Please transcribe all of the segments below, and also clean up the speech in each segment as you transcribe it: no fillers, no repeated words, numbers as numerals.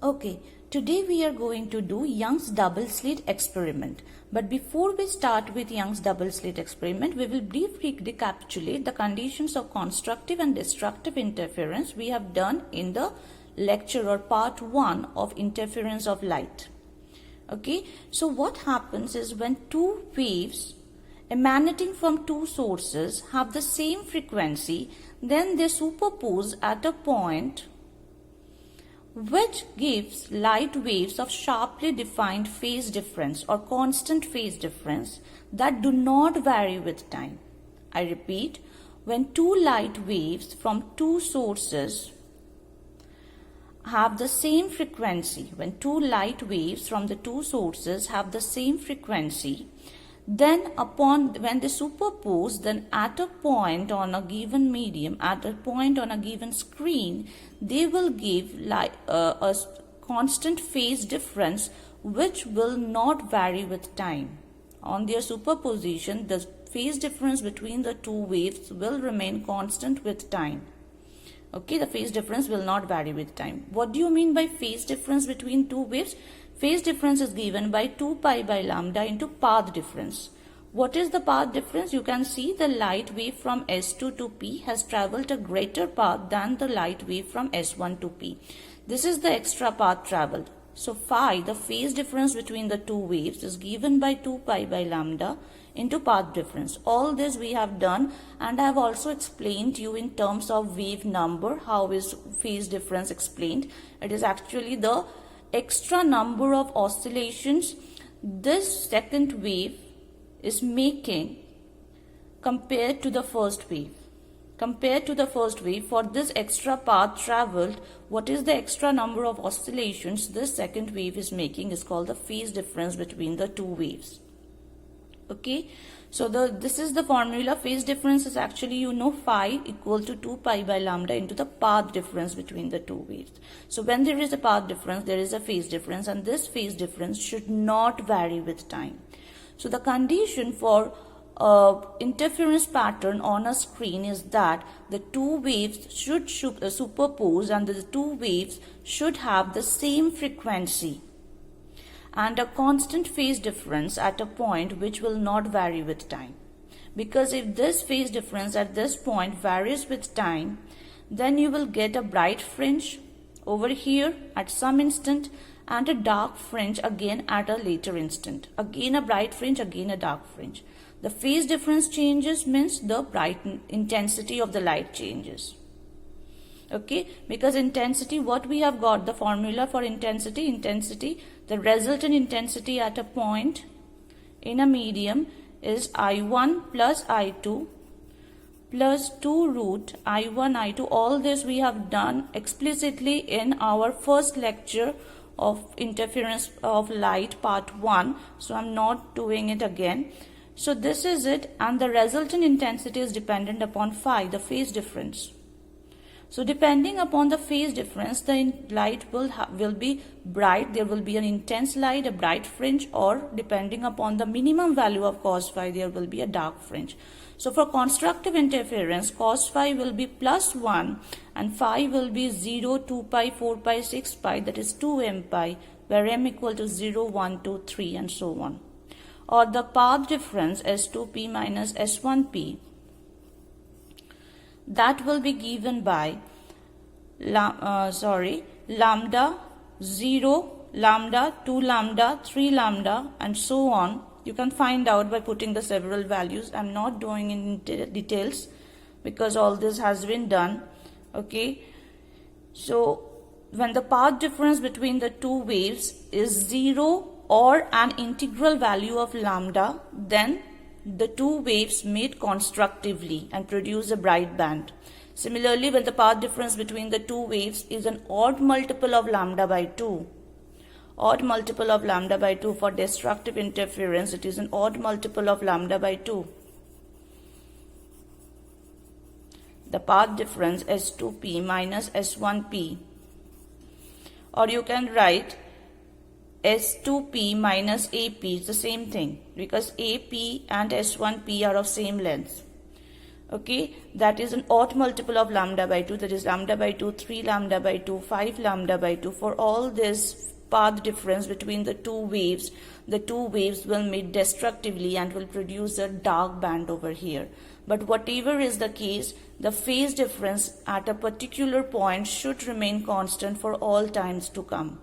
Okay, today we are going to do Young's double slit experiment. But before we start with Young's double slit experiment, we will briefly recapitulate the conditions of constructive and destructive interference we have done in the lecture or part 1 of interference of light. Okay, so what happens is when two waves emanating from two sources have the same frequency, then they superpose at a point which gives light waves of sharply defined phase difference or constant phase difference that do not vary with time. I repeat, when two light waves from two sources have the same frequency, when two light waves from the two sources have the same frequency, then when they superpose, then at a point on a given medium, at a point on a given screen, they will give a constant phase difference which will not vary with time. On their superposition, the phase difference between the two waves will remain constant with time. Okay, the phase difference will not vary with time. What do you mean by phase difference between two waves? Phase difference is given by 2 pi by lambda into path difference. What is the path difference? You can see the light wave from S2 to P has traveled a greater path than the light wave from S1 to P. This is the extra path traveled. So phi, the phase difference between the two waves, is given by 2 pi by lambda into path difference. All this we have done, and I have also explained to you in terms of wave number how is phase difference explained. It is actually the extra number of oscillations this second wave is making compared to the first wave. Compared to the first wave, for this extra path traveled, what is the extra number of oscillations this second wave is making is called the phase difference between the two waves. Okay, so this is the formula. Phase difference is actually, phi equal to 2 pi by lambda into the path difference between the two waves. So when there is a path difference, there is a phase difference, and this phase difference should not vary with time. So the condition for interference pattern on a screen is that the two waves should superpose, and the two waves should have the same frequency and a constant phase difference at a point which will not vary with time. Because if this phase difference at this point varies with time, then you will get a bright fringe over here at some instant and a dark fringe again at a later instant. Again a bright fringe, again a dark fringe. The phase difference changes means the intensity of the light changes. Okay, because intensity, what we have got, the formula for intensity, the resultant intensity at a point in a medium is I1 plus I2 plus 2 root I1, I2. All this we have done explicitly in our first lecture of interference of light part 1. So I'm not doing it again. So this is it, and the resultant intensity is dependent upon phi, the phase difference. So depending upon the phase difference, the light will be bright, there will be an intense light, a bright fringe, or depending upon the minimum value of cos phi, there will be a dark fringe. So for constructive interference, cos phi will be plus 1 and phi will be 0, 2 pi, 4 pi, 6 pi, that is 2 m pi, where m equal to 0, 1, 2, 3 and so on. Or the path difference S2p minus S1p, that will be given by lambda 0, lambda, 2 lambda, 3 lambda and so on. You can find out by putting the several values. I'm not doing in details because all this has been done. Okay, so when the path difference between the two waves is 0 or an integral value of lambda, then the two waves meet constructively and produce a bright band. Similarly, when the path difference between the two waves is an odd multiple of lambda by 2, odd multiple of lambda by 2, for destructive interference it is an odd multiple of lambda by 2. The path difference S2p minus S1p, or you can write S2p minus AP, is the same thing because AP and S1p are of same length. Okay, that is an odd multiple of lambda by 2, that is lambda by 2, 3 lambda by 2, 5 lambda by 2. For all this path difference between the two waves will meet destructively and will produce a dark band over here. But whatever is the case, the phase difference at a particular point should remain constant for all times to come.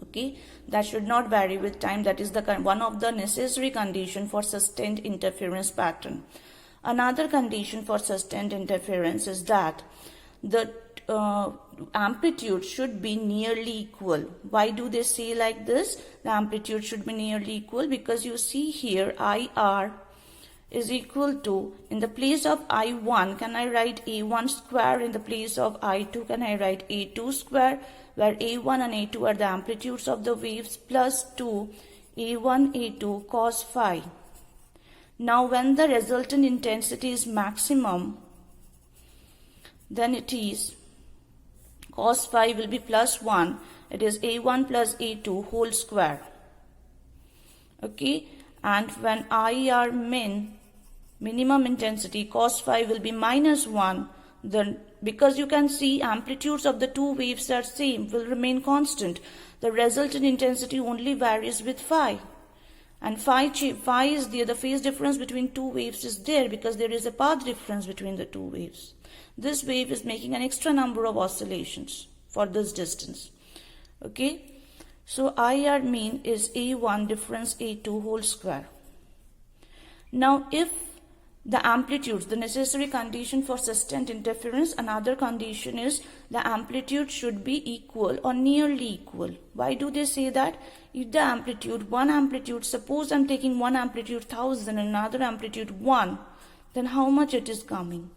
Okay, that should not vary with time. That is the one of the necessary condition for sustained interference pattern. Another condition for sustained interference is that the amplitude should be nearly equal. Why do they say like this? The amplitude should be nearly equal because you see here IR is equal to, in the place of I1, can I write A1 square? In the place of I2, can I write A2 square? Where A1 and A2 are the amplitudes of the waves, plus 2 A1 A2 cos phi. Now when the resultant intensity is maximum, then it is cos phi will be plus 1. It is A1 plus A2 whole square. Okay, and when IR minimum intensity, cos phi will be minus 1. Then because you can see amplitudes of the two waves are same, will remain constant. The resultant intensity only varies with phi. And phi is there, the phase difference between two waves is there because there is a path difference between the two waves. This wave is making an extra number of oscillations for this distance. Okay, so IR mean is A1 difference A2 whole square. Now if the amplitudes, the necessary condition for sustained interference, another condition is the amplitude should be equal or nearly equal. Why do they say that? If the amplitude, one amplitude, suppose I'm taking one amplitude 1000 and another amplitude 1, then how much it is coming?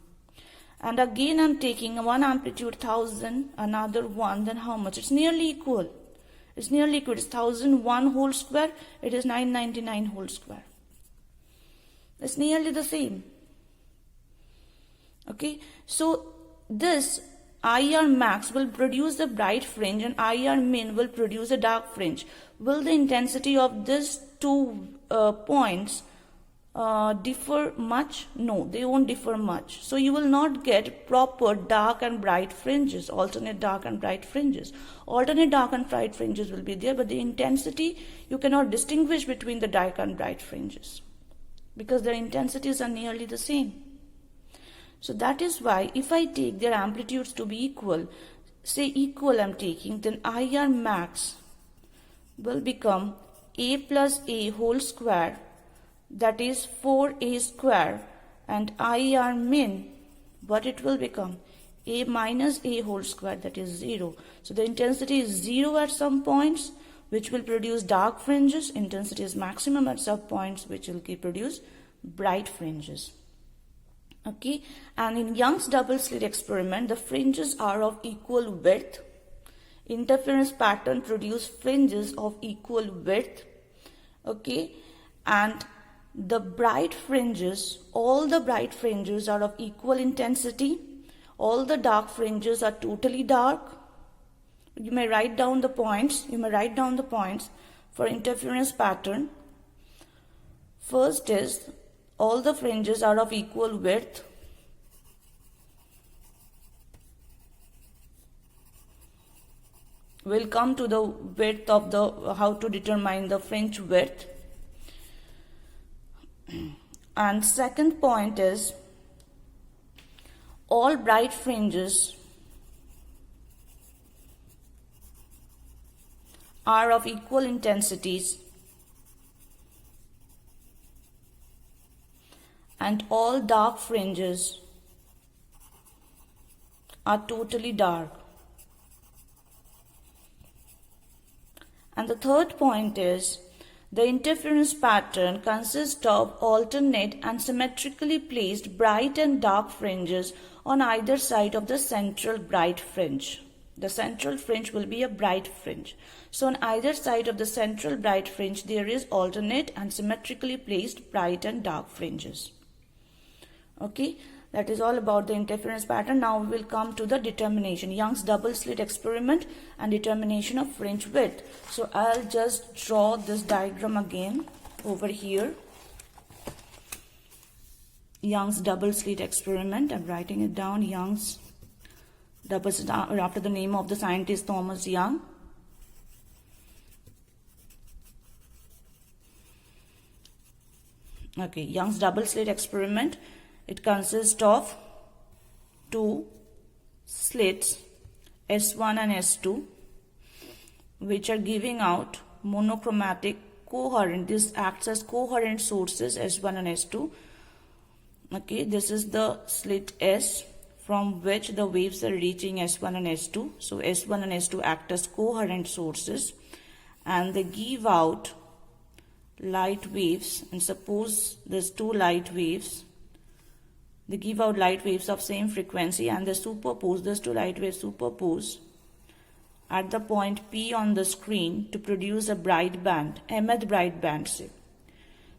And again I'm taking one amplitude 1000, another 1, then how much? It's nearly equal. It's nearly equal. It's 1001 whole square, it is 999 whole square. It's nearly the same. Okay, so this IR max will produce the bright fringe and IR min will produce a dark fringe. Will the intensity of these two points differ much? No, they won't differ much. So you will not get proper dark and bright fringes, alternate dark and bright fringes. Alternate dark and bright fringes will be there, but the intensity, you cannot distinguish between the dark and bright fringes, because their intensities are nearly the same. So that is why if I take their amplitudes to be equal, say equal I'm taking, then IR max will become A plus A whole square, that is 4A square, and IR min, what it will become? A minus A whole square, that is 0. So the intensity is 0 at some points, which will produce dark fringes. Intensity is maximum at some points, which will produce bright fringes. Okay, and in Young's double slit experiment, the fringes are of equal width. Interference pattern produce fringes of equal width. Okay, and the bright fringes, all the bright fringes are of equal intensity. All the dark fringes are totally dark. You may write down the points. For interference pattern. First is all the fringes are of equal width. We'll come to the width of the, how to determine the fringe width. And second point is all bright fringes are of equal intensities and all dark fringes are totally dark. And the third point is the interference pattern consists of alternate and symmetrically placed bright and dark fringes on either side of the central bright fringe. The central fringe will be a bright fringe. So on either side of the central bright fringe, there is alternate and symmetrically placed bright and dark fringes. Okay, that is all about the interference pattern. Now we will come to the determination, Young's double slit experiment and determination of fringe width. So I'll just draw this diagram again over here. Young's double slit experiment. I'm writing it down. Young's double slit, after the name of the scientist Thomas Young. Okay, Young's double slit experiment. It consists of two slits, S1 and S2, which are giving out monochromatic coherent. This acts as coherent sources, S1 and S2. Okay, this is the slit S from which the waves are reaching S1 and S2. So S1 and S2 act as coherent sources, and they give out light waves. And suppose there's two light waves. They give out light waves of same frequency, and they superpose, these two light waves superpose at the point P on the screen to produce a bright band, emeth bright band. Say.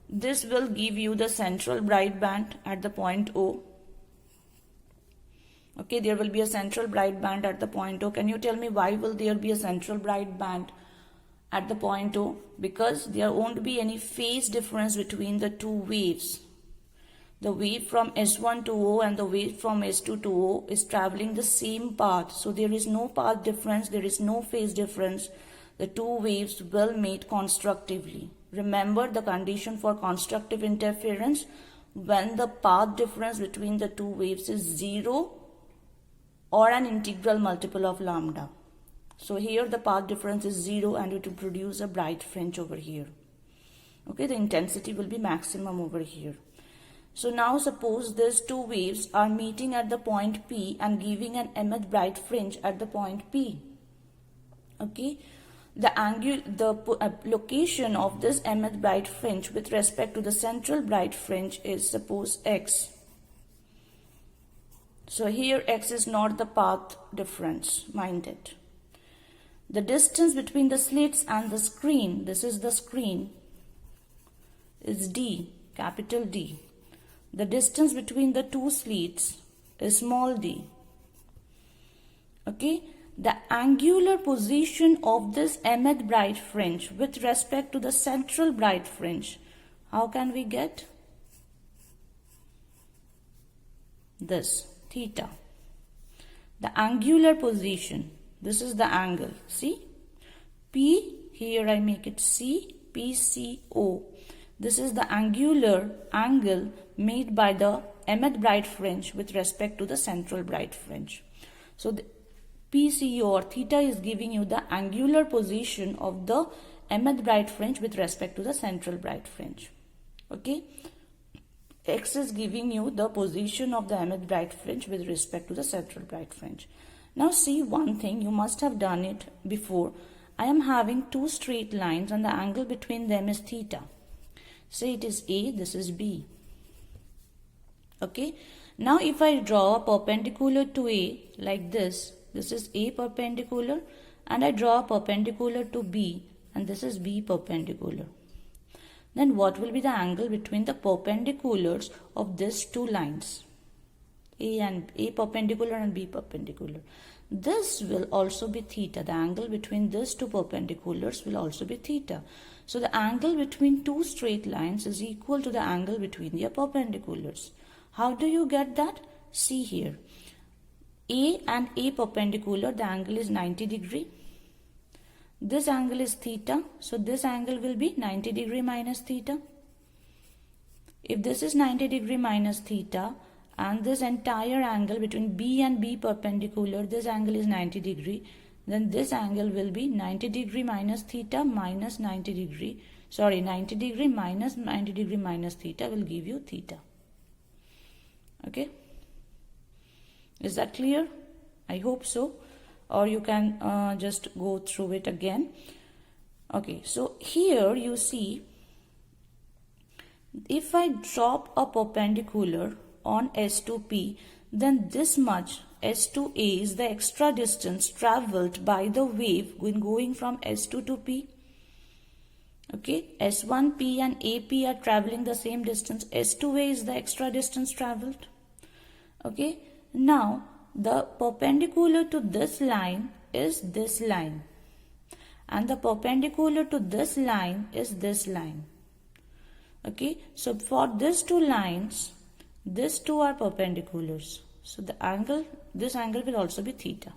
This will give you the central bright band at the point O. Okay, there will be a central bright band at the point O. Can you tell me why will there be a central bright band at the point O? Because there won't be any phase difference between the two waves. The wave from S1 to O and the wave from S2 to O is traveling the same path. So there is no path difference, there is no phase difference. The two waves will meet constructively. Remember the condition for constructive interference: when the path difference between the two waves is 0 or an integral multiple of lambda. So here the path difference is 0 and it will produce a bright fringe over here. Okay, the intensity will be maximum over here. So now suppose these two waves are meeting at the point P and giving an emeth bright fringe at the point P. Okay, the location of this emeth bright fringe with respect to the central bright fringe is, suppose, x. So here x is not the path difference, mind it. The distance between the slits and the screen, this is the screen, is d, capital D. The distance between the two slits is small d. Okay, the angular position of this emeth bright fringe with respect to the central bright fringe, how can we get? This, theta. The angular position, this is the angle, see? P, here I make it C, PCO. This is the angular angle made by the emeth bright fringe with respect to the central bright fringe. So the PCO or theta is giving you the angular position of the emeth bright fringe with respect to the central bright fringe. Okay, x is giving you the position of the emeth bright fringe with respect to the central bright fringe. Now see one thing, you must have done it before. I am having two straight lines and the angle between them is theta. Say it is A, this is B. Okay, now if I draw a perpendicular to A like this is A perpendicular, and I draw a perpendicular to B, and this is B perpendicular. Then what will be the angle between the perpendiculars of these two lines? A perpendicular and B perpendicular. This will also be theta. The angle between these two perpendiculars will also be theta. So the angle between two straight lines is equal to the angle between their perpendiculars. How do you get that? See here. A and A perpendicular, the angle is 90 degree. This angle is theta. So this angle will be 90 degree minus theta. If this is 90 degree minus theta, and this entire angle between B and B perpendicular, this angle is 90 degree, then this angle will be 90 degree minus theta minus 90 degree. 90 degree minus 90 degree minus theta will give you theta. Okay. Is that clear? I hope so. Or you can just go through it again. Okay, so here you see, if I drop a perpendicular on S2P, then this much S2A is the extra distance traveled by the wave when going from S2 to P. Okay, S1P and AP are traveling the same distance. S2A is the extra distance traveled. Okay, now the perpendicular to this line is this line, and the perpendicular to this line is this line. Okay, so for these two lines, These two are perpendiculars. So this angle will also be theta.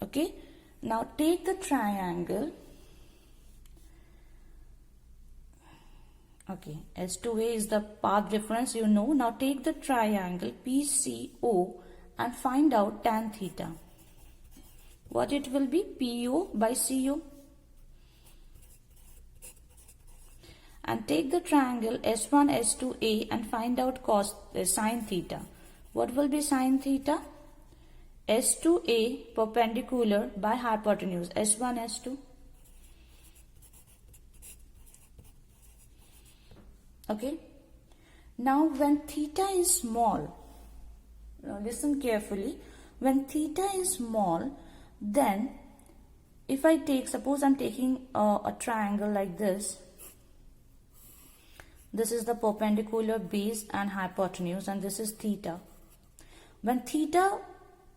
Okay. Now take the triangle. Okay, S2A is the path difference, you know. Now take the triangle PCO and find out tan theta. What it will be? PO by CO. And take the triangle S1, S2A and find out sine theta. What will be sine theta? S2A perpendicular by hypotenuse, S1, S2. Okay. Now when theta is small, now listen carefully, when theta is small, then if I take, suppose I'm taking a triangle like this. This is the perpendicular base and hypotenuse, and this is theta. When theta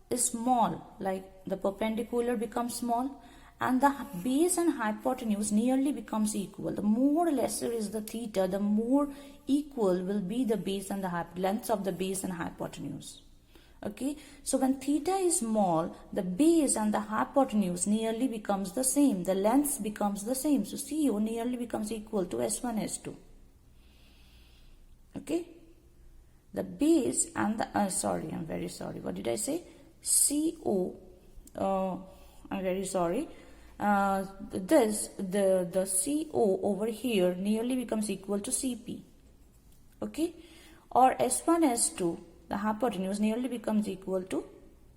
is small, like the perpendicular becomes small and the base and hypotenuse nearly becomes equal. The more lesser is the theta, the more equal will be the base and the lengths of the base and hypotenuse. Okay, so when theta is small, the base and the hypotenuse nearly becomes the same. The lengths becomes the same. So CO nearly becomes equal to S1, S2. Okay, the base and the I'm very sorry, what did I say? CO, I'm very sorry, the CO over here nearly becomes equal to CP. Okay, or S1, S2, the hypotenuse nearly becomes equal to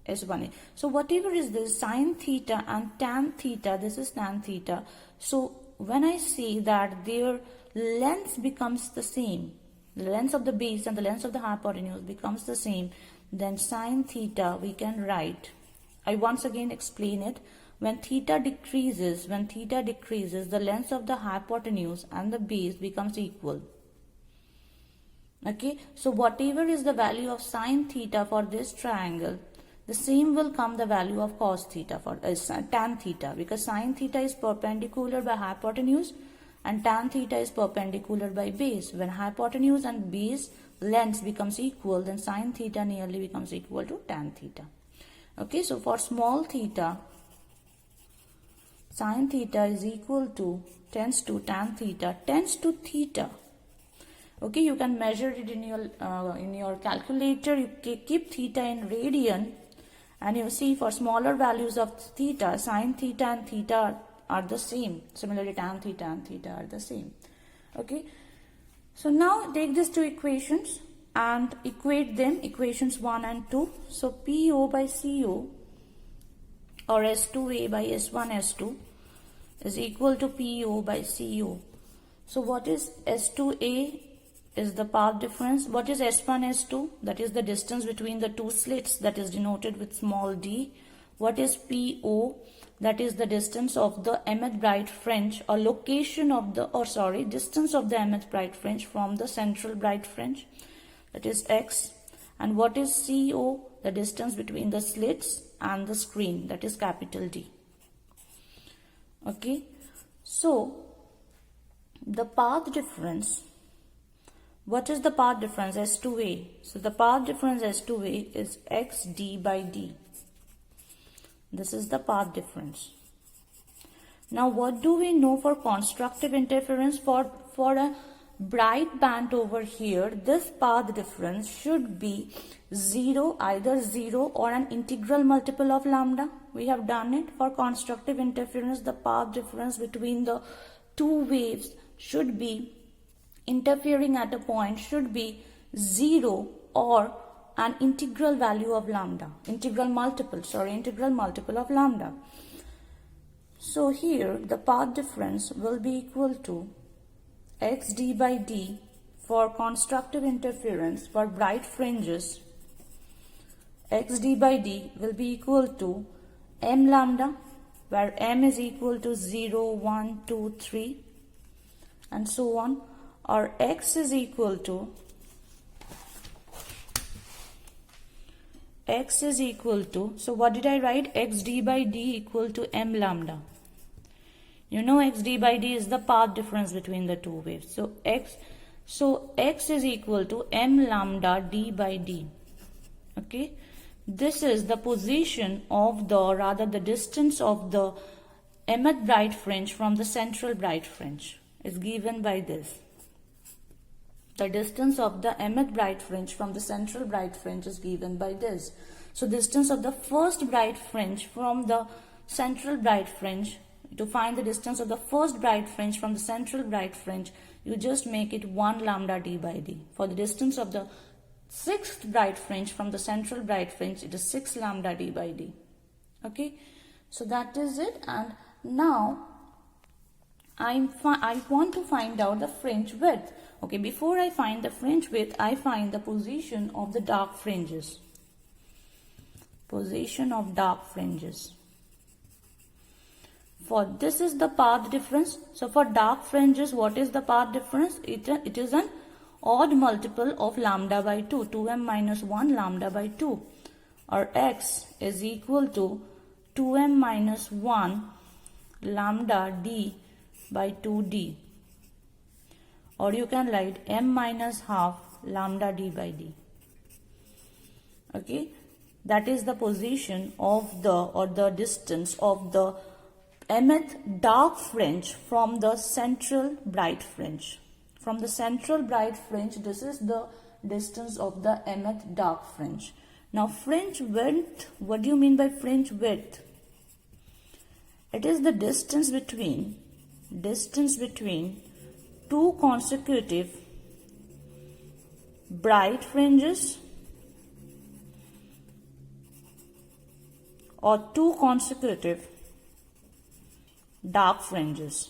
S1A. So whatever is this sine theta and tan theta, this is tan theta. So when I say that their length becomes the same, the length of the base and the length of the hypotenuse becomes the same, then sine theta we can write. I once again explain it. When theta decreases, the length of the hypotenuse and the base becomes equal. Okay, so whatever is the value of sine theta for this triangle, the same will come the value of cos theta for tan theta, because sine theta is perpendicular by hypotenuse and tan theta is perpendicular by base. When hypotenuse and base lengths becomes equal, then sine theta nearly becomes equal to tan theta. Okay, so for small theta, sine theta is equal to tends to tan theta tends to theta. Okay, you can measure it in your calculator. You keep theta in radian, and you see for smaller values of theta, sine theta and theta are the same. Similarly, tan theta and theta are the same. Okay, so now take these two equations and equate them, equations 1 and 2. So PO by CO or S2A by S1, S2 is equal to PO by CO. So what is S2A? Is the path difference. What is S1, S2? That is the distance between the two slits, that is denoted with small d. What is PO? That is the distance of the mth bright fringe, or location of the, distance of the mth bright fringe from the central bright fringe, that is x. And what is CO? The distance between the slits and the screen, that is capital D. Okay, so the path difference, what is the path difference? S2A. So the path difference S2A is xd by d. This is the path difference. Now what do we know for constructive interference? For a bright band over here, this path difference should be 0, either 0 or an integral multiple of lambda. We have done it. For constructive interference, the path difference between the two waves should be interfering at a point should be 0 or an integral value of lambda, integral multiple of lambda. So here the path difference will be equal to xd by d for constructive interference for bright fringes. Xd by d will be equal to m lambda, where m is equal to 0, 1, 2, 3 and so on, or x is equal to so what did I write? Xd by d equal to m lambda. You know xd by d is the path difference between the two waves. So So x is equal to m lambda d by d. Okay, this is the position of the distance of the mth bright fringe from the central bright fringe is given by this. The distance of the mth bright fringe from the central bright fringe is given by this. So distance of the first bright fringe from the central bright fringe, to find the distance of the first bright fringe from the central bright fringe, you just make it 1 lambda d by d. For the distance of the sixth bright fringe from the central bright fringe, it is 6 lambda d by d. Okay, so that is it. And now I want to find out the fringe width. Okay, before I find the fringe width, I find the position of the dark fringes. Position of dark fringes. For this is the path difference. So for dark fringes, what is the path difference? It is an odd multiple of lambda by 2, 2m minus 1 lambda by 2, or x is equal to 2m minus 1 lambda d by 2d, or you can write m minus half lambda d by d. Okay, that is the position of the distance of the mth dark fringe from the central bright fringe. From the central bright fringe, this is the distance of the mth dark fringe. Now fringe width, what do you mean by fringe width? It is the distance between two consecutive bright fringes or two consecutive dark fringes.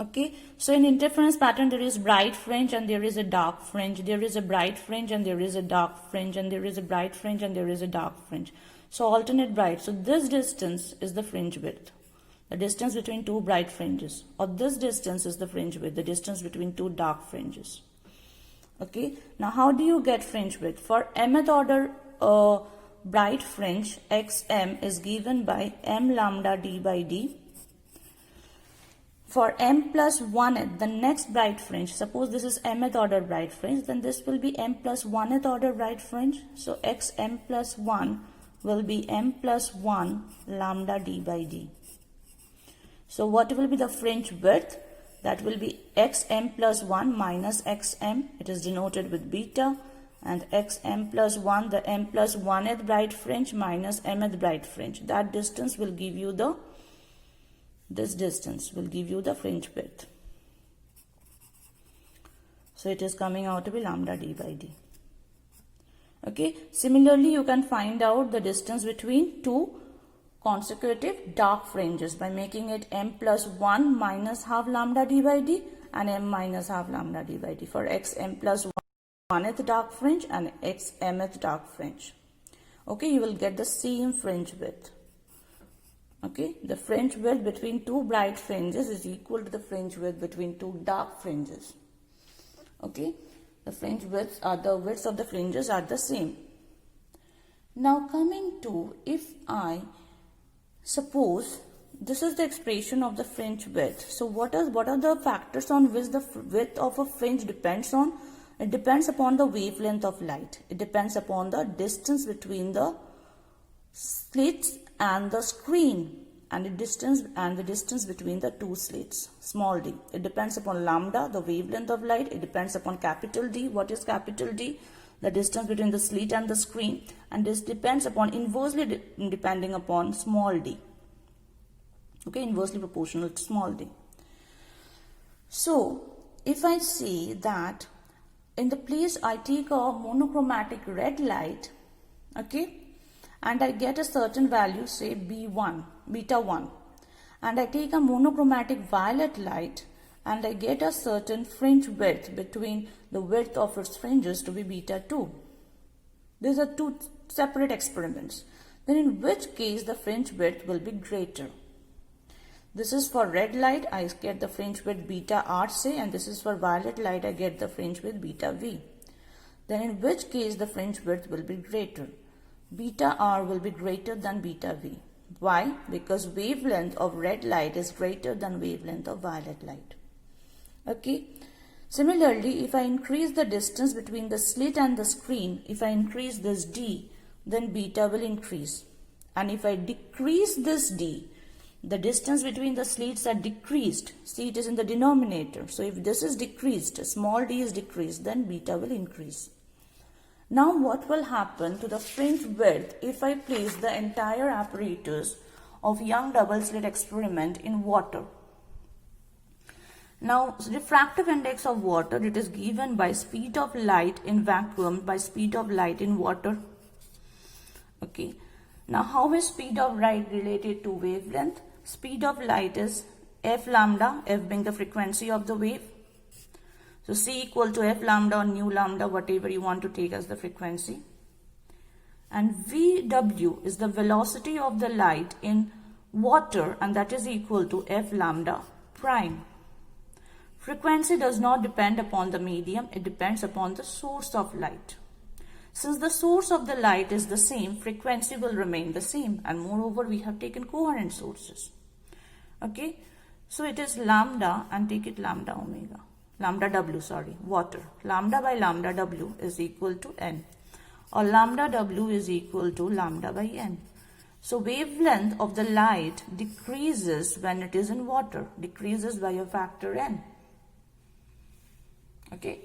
Okay, so in interference pattern there is bright fringe and there is a dark fringe, there is a bright fringe and there is a dark fringe, and there is a bright fringe and there is a dark fringe. So alternate bright. So this distance is the fringe width, the distance between two bright fringes, or this distance is the fringe width, the distance between two dark fringes. Okay, now how do you get fringe width? For mth order bright fringe, xm is given by m lambda d by d. For m plus 1th, the next bright fringe, suppose this is mth order bright fringe, then this will be m plus 1th order bright fringe. So xm plus 1 will be m plus 1 lambda d by d. So what will be the fringe width? That will be xm plus 1 minus xm. It is denoted with beta. And xm plus 1, the m plus 1th bright fringe minus mth bright fringe. That distance will give you this distance will give you the fringe width. So it is coming out to be lambda d by d. Okay. Similarly, you can find out the distance between two consecutive dark fringes by making it m plus 1 minus half lambda d by d and m minus half lambda d by d for xm plus 1th dark fringe and xmth dark fringe. Okay, you will get the same fringe width. Okay, the fringe width between two bright fringes is equal to the fringe width between two dark fringes. Okay, the fringe widths are the widths of the fringes are the same. Now coming to, if I suppose this is the expression of the fringe width. So what are the factors on which the width of a fringe depends on? It depends upon the wavelength of light. It depends upon the distance between the slits and the screen, and the distance between the two slits, small d. It depends upon lambda, the wavelength of light. It depends upon capital D. What is capital D? The distance between the slit and the screen. And this depends upon inversely depending upon small d. Okay, inversely proportional to small d. So if I say that in the place I take a monochromatic red light, okay, and I get a certain value, say B1, beta 1, and I take a monochromatic violet light and I get a certain fringe width between the width of its fringes to be beta 2. These are two separate experiments. Then in which case the fringe width will be greater? This is for red light, I get the fringe width beta r, say, and this is for violet light, I get the fringe width beta v. Then in which case the fringe width will be greater? Beta r will be greater than beta v. Why? Because wavelength of red light is greater than wavelength of violet light. Okay. Similarly, if I increase the distance between the slit and the screen, if I increase this d, then beta will increase. And if I decrease this d, the distance between the slits are decreased. See, it is in the denominator. So if this is decreased, small d is decreased, then beta will increase. Now what will happen to the fringe width if I place the entire apparatus of Young double slit experiment in water? Now, refractive index of water, it is given by speed of light in vacuum by speed of light in water. Okay. Now, how is speed of light related to wavelength? Speed of light is f lambda, f being the frequency of the wave. So, c equal to f lambda or nu lambda, whatever you want to take as the frequency. And vw is the velocity of the light in water, and that is equal to f lambda prime. Frequency does not depend upon the medium, it depends upon the source of light. Since the source of the light is the same, frequency will remain the same, and moreover we have taken coherent sources. Okay, so it is lambda, and take it lambda omega, lambda w, sorry, water. Lambda by lambda w is equal to n, or lambda w is equal to lambda by n. So wavelength of the light decreases when it is in water, decreases by a factor n. Okay,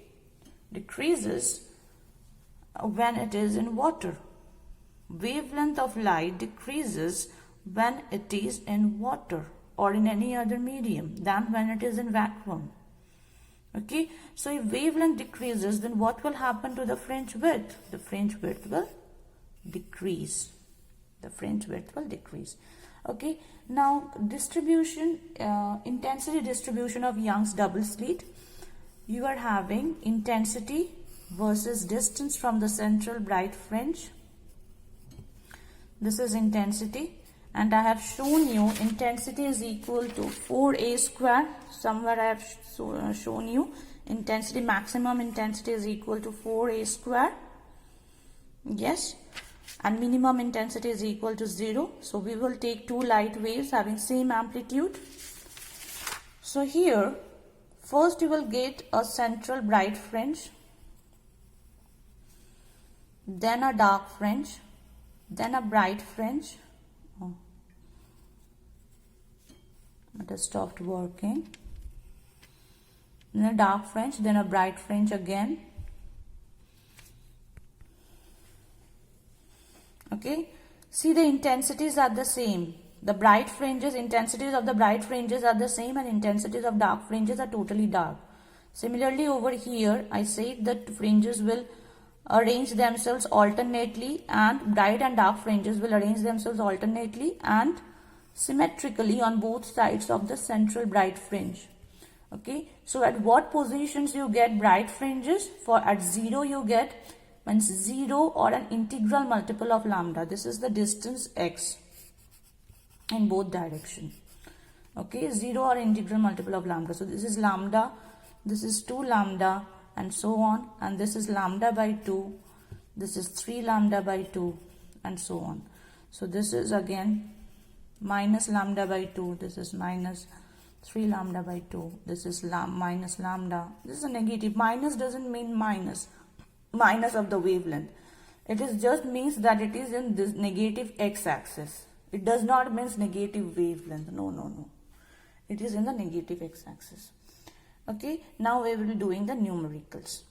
decreases when it is in water. Wavelength of light decreases when it is in water or in any other medium than when it is in vacuum. Okay, so if wavelength decreases, then what will happen to the fringe width? The fringe width will decrease. The fringe width will decrease. Okay, now distribution, intensity distribution of Young's double slit. You are having intensity versus distance from the central bright fringe. This is intensity, and I have shown you intensity is equal to 4a square. Somewhere I have shown you intensity, maximum intensity is equal to 4a square. Yes, and minimum intensity is equal to 0. So we will take two light waves having same amplitude. So here, first you will get a central bright fringe, then a dark fringe, then a bright fringe. Oh, it has stopped working. Then a dark fringe, then a bright fringe again. Okay, see the intensities are the same. The bright fringes, intensities of the bright fringes are the same, and intensities of dark fringes are totally dark. Similarly over here, I say that fringes will arrange themselves alternately, and bright and dark fringes will arrange themselves alternately and symmetrically on both sides of the central bright fringe. Okay, so at what positions you get bright fringes? For at 0 you get, means 0 or an integral multiple of lambda. This is the distance x in both direction. Okay, 0 or integral multiple of lambda. So this is lambda, this is 2 lambda, and so on, and this is lambda by 2, this is 3 lambda by 2, and so on. So this is again minus lambda by 2, this is minus 3 lambda by 2, this is minus lambda. This is a negative. Minus doesn't mean minus of the wavelength. It is just means that it is in this negative x-axis. It does not means negative wavelength. No. It is in the negative x-axis. Okay, now we will be doing the numericals.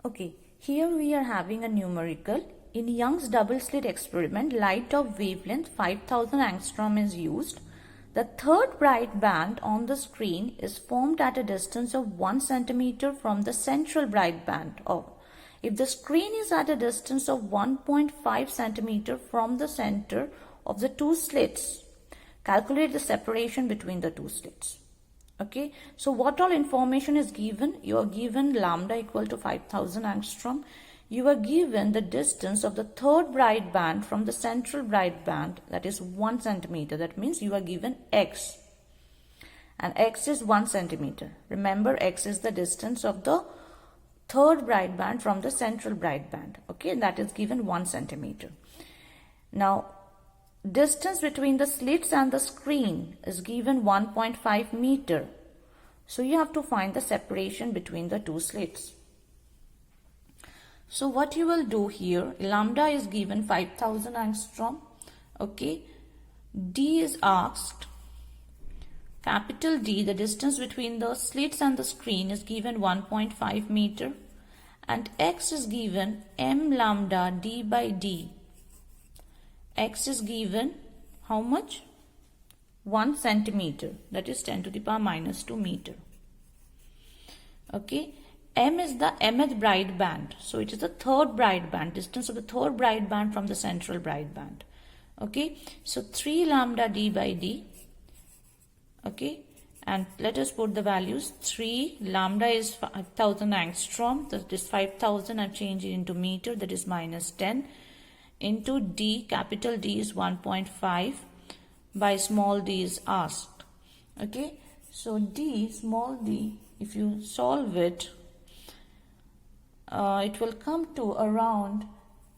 Okay, here we are having a numerical. In Young's double slit experiment, light of wavelength 5000 angstrom is used. The third bright band on the screen is formed at a distance of 1 centimeter from the central bright band. If the screen is at a distance of 1.5 centimeter from the center of the two slits, calculate the separation between the two slits. Okay, so what all information is given? You are given lambda equal to 5000 angstrom. You are given the distance of the third bright band from the central bright band, that is 1 centimeter. That means you are given x, and x is 1 centimeter. Remember, x is the distance of the third bright band from the central bright band. Okay, that is given 1 centimeter. Now, distance between the slits and the screen is given 1.5 meter. So you have to find the separation between the two slits. So what you will do here, lambda is given 5000 angstrom. Okay. D is asked. Capital D, the distance between the slits and the screen, is given 1.5 meter. And X is given m lambda D by D. X is given how much? 1 centimeter. That is 10 to the power minus 2 meter. Okay. M is the mth brideband. So it is the third brideband, distance of the third brideband from the central brideband. Okay. So 3 lambda D by D. Okay. And let us put the values. 3 lambda is 5000 angstrom. That is 5000. I'm changing into meter. That is minus 10. Into D, capital D is 1.5 by small d is asked. Okay. So D, small d, if you solve it, it will come to around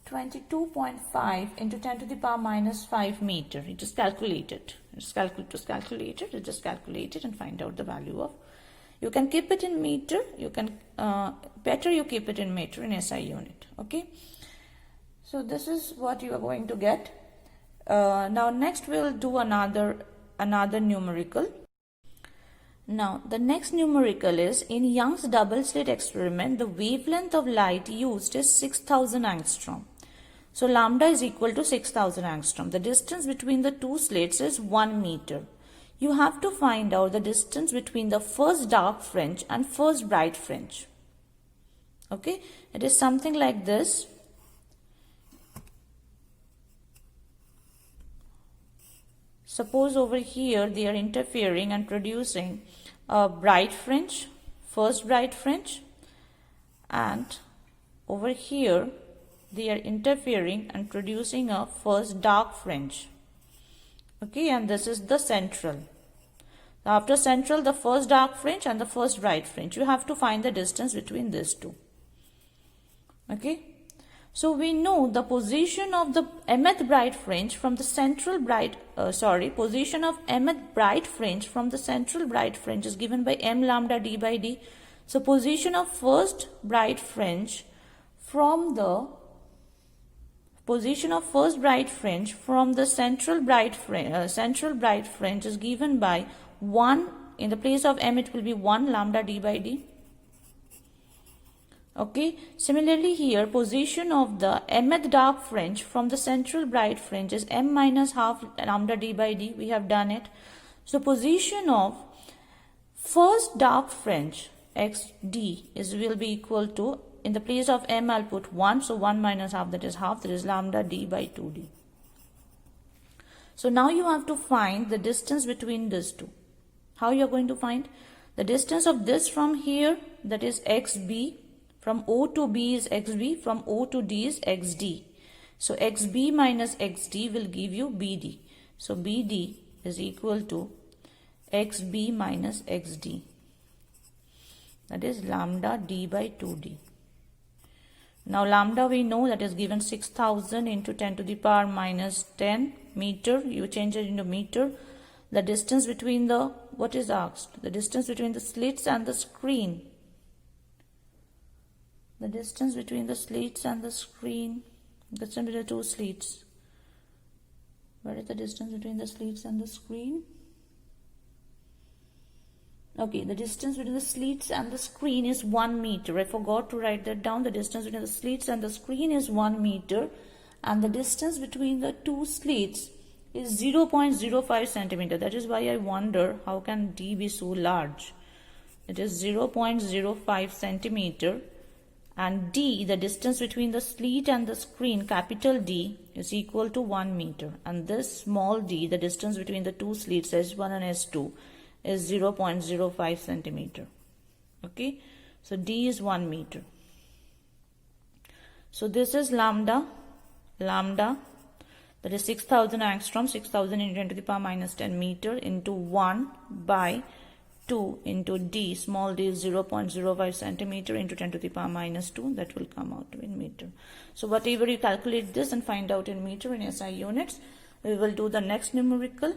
22.5 into 10 to the power minus 5 meter. It is calculated. It was calculated. You just calculate it and find out the value of. You can keep it in meter. You can better you keep it in meter in SI unit. Okay. So this is what you are going to get. Now next we will do another numerical. Now, the next numerical is, in Young's double slit experiment, the wavelength of light used is 6000 angstrom. So, lambda is equal to 6000 angstrom. The distance between the two slits is 1 meter. You have to find out the distance between the first dark fringe and first bright fringe. Okay, it is something like this. Suppose over here they are interfering and producing a bright fringe, first bright fringe, and over here they are interfering and producing a first dark fringe. Okay, and this is the central. After central, the first dark fringe and the first bright fringe. You have to find the distance between these two. Okay. So we know the position of the mth bright fringe from the central position of mth bright fringe from the central bright fringe is given by m lambda d by d. So position of first bright fringe from the central bright fringe is given by 1, in the place of m it will be 1 lambda d by d. Okay. Similarly here, position of the mth dark fringe from the central bright fringe is m minus half lambda d by d. We have done it. So position of first dark fringe xd will be equal to, in the place of m I'll put 1. So 1 minus half, that is half, that is lambda d by 2d. So now you have to find the distance between these two. How you are going to find? The distance of this from here, that is xb. From O to B is xb, from O to D is xd. So xb minus xd will give you bd. So bd is equal to xb minus xd. That is lambda d by 2d. Now lambda we know that is given 6000 into 10 to the power minus 10 meter. You change it into meter. The distance between the, what is asked? The distance between the slits and the screen. The distance between the slits and the screen, the distance between the two slits. Where is the distance between the slits and the screen? Okay, the distance between the slits and the screen is 1 meter. I forgot to write that down. The distance between the slits and the screen is 1 meter. And the distance between the two slits is 0.05 centimeter. That is why I wonder how can D be so large. It is 0.05 centimeter. And D, the distance between the slit and the screen, capital D, is equal to 1 meter. And this small d, the distance between the two slits, S1 and S2, is 0.05 centimeter. Okay. So D is 1 meter. So this is lambda, that is 6000 angstrom, 6000 into 10 to the power minus 10 meter into 1 by 2 into d, small d is 0.05 centimeter into 10 to the power minus 2, that will come out in meter. So whatever you calculate this and find out in meter in SI units, we will do the next numerical.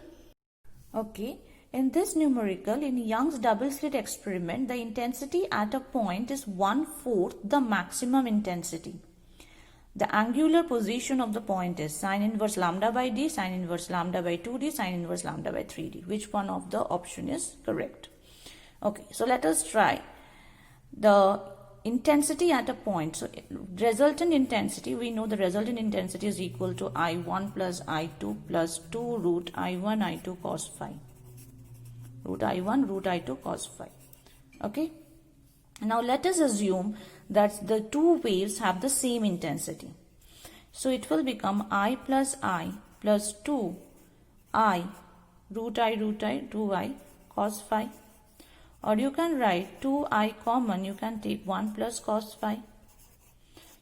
Okay, In this numerical, in Young's double slit experiment, the intensity at a point is 1/4 the maximum intensity. The angular position of the point is sine inverse lambda by d, sine inverse lambda by 2d, sine inverse lambda by 3d. Which one of the option is correct? Okay, so let us try the intensity at a point. So resultant intensity, we know the resultant intensity is equal to I1 plus I2 plus 2 root I1 I2 cos phi. Root I1 root I2 cos phi. Okay. Now let us assume that the two waves have the same intensity. So it will become I plus 2 I root I 2I cos phi. Or you can write 2I common, you can take 1 plus cos phi.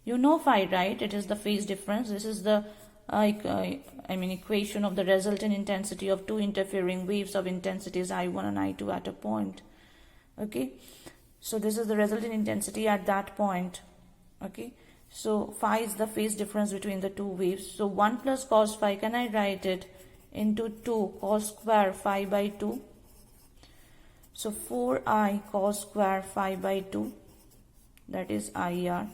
You know phi, right? It is the phase difference. This is the equation of the resultant intensity of two interfering waves of intensities I1 and I2 at a point. Okay. So this is the resultant intensity at that point. Okay. So phi is the phase difference between the two waves. So 1 plus cos phi, can I write it into 2 cos square phi by 2? So 4I cos square phi by 2, that is IR.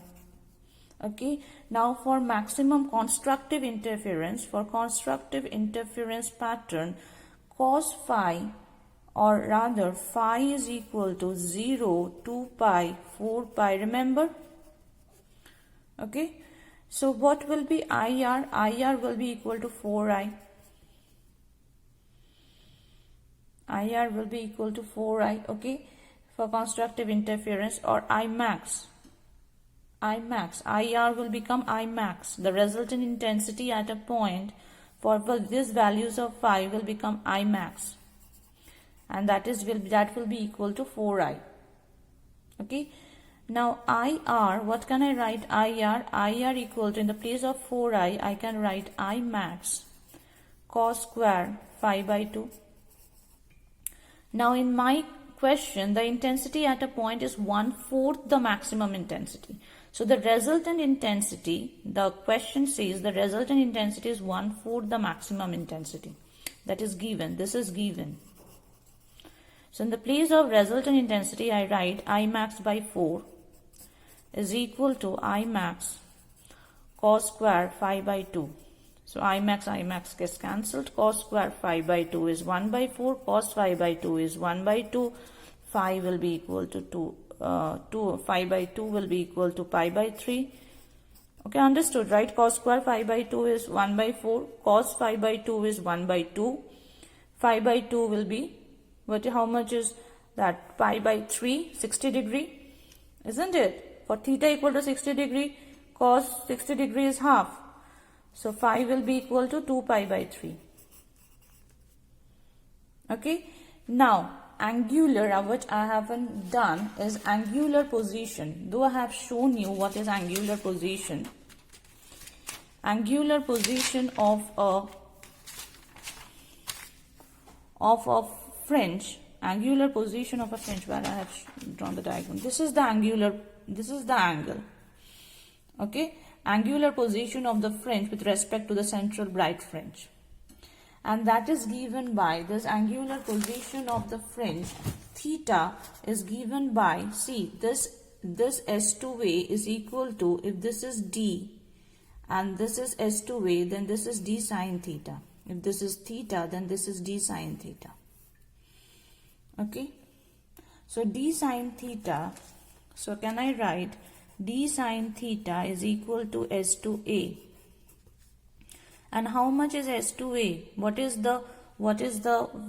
Okay. Now for maximum constructive interference, for constructive interference pattern, cos phi, or rather phi is equal to 0, 2 pi, 4 pi, remember? Okay. So what will be IR? IR will be equal to 4I. IR will be equal to 4I, okay, for constructive interference, or Imax. IR will become Imax. The resultant intensity at a point for these values of phi will become Imax. And that will be equal to 4I. Okay. Now IR, what can I write? IR equal to, in the place of 4I, I can write Imax cos square phi by 2. Now in my question, the intensity at a point is 1/4 the maximum intensity. So the resultant intensity, the question says the resultant intensity is 1/4 the maximum intensity. That is given. This is given. So in the place of resultant intensity, I write Imax by 4 is equal to Imax cos square phi by 2. So Imax gets cancelled. Cos square phi by 2 is 1 by 4. Cos phi by 2 is 1 by 2. Phi will be equal to 2. Phi by 2 will be equal to pi by 3. Okay, understood, right? Cos square phi by 2 is 1 by 4. Cos phi by 2 is 1 by 2. Phi by 2 will be, how much is that? Pi by 3, 60 degree. Isn't it? For theta equal to 60 degree, cos 60 degree is half. So phi will be equal to 2 pi by 3. Okay. Now angular, what I haven't done is angular position. Though I have shown you what is angular position. Angular position of a fringe. Angular position of a fringe, where I have drawn the diagram. This is the angular, this is the angle. Okay. Angular position of the fringe with respect to the central bright fringe, and that is given by this angular position of the fringe. Theta is given by, see, this S2A is equal to, if this is D and this is S2A, then this is D sine theta. If this is theta, then this is D sine theta. Okay, so D sine theta, so can I write D sine theta is equal to S2A. And how much is S2A? What is the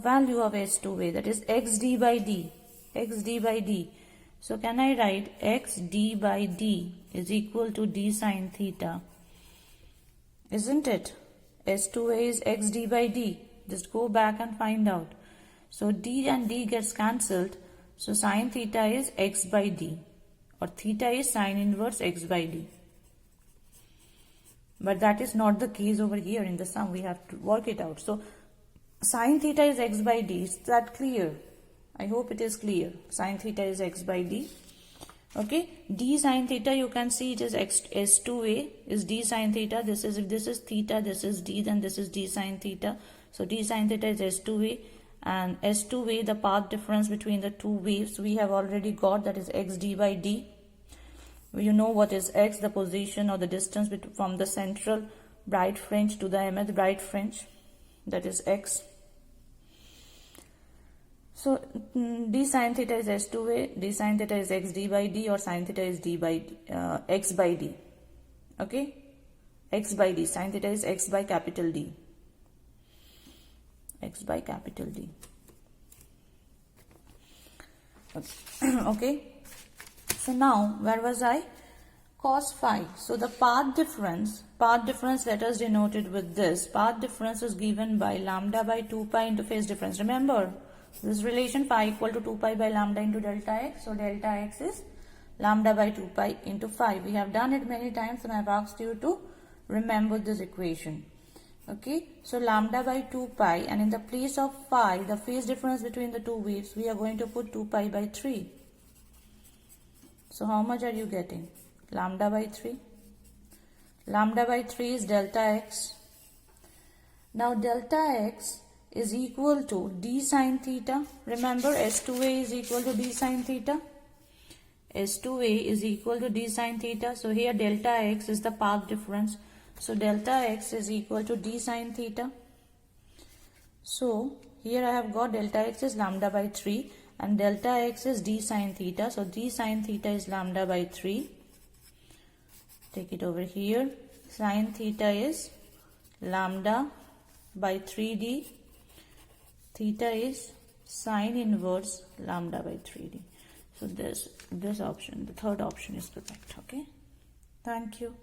value of S2A? That is xd by d. xd by d. So can I write xd by d is equal to D sine theta? Isn't it? S2A is xd by d. Just go back and find out. So d and d gets cancelled. So sine theta is x by d. Or theta is sine inverse x by d. But that is not the case over here in the sum. We have to work it out. So sine theta is x by d. Is that clear? I hope it is clear. Sine theta is x by d. Okay. D sine theta, you can see it is S2A is D sine theta. If this is theta, this is D, then this is D sine theta. So D sine theta is S2A. And S2A, the path difference between the two waves, we have already got, that is x d by d. You know what is x, the position or the distance from the central bright fringe to the mth bright fringe, that is x. So d sine theta is S2A, d sine theta is x d by d, or sine theta is d by x by d. Okay, x by d, sine theta is x by capital D. X by capital D. Okay. So now, where was I? Cos phi. So the path difference, let us denote it with this. Path difference is given by lambda by 2 pi into phase difference. Remember, this relation phi equal to 2 pi by lambda into delta x. So delta x is lambda by 2 pi into phi. We have done it many times and I have asked you to remember this equation. Okay, so lambda by 2 pi, and in the place of phi, the phase difference between the two waves, we are going to put 2 pi by 3. So how much are you getting? Lambda by 3. Lambda by 3 is delta x. Now delta x is equal to d sine theta. Remember, S2A is equal to d sine theta. S2A is equal to d sine theta. So here delta x is the path difference. So delta x is equal to d sine theta. So here I have got delta x is lambda by 3 and delta x is d sine theta. So d sine theta is lambda by 3. Take it over here. Sine theta is lambda by 3d. Theta is sine inverse lambda by 3d. So this option, the third option is correct. Okay. Thank you.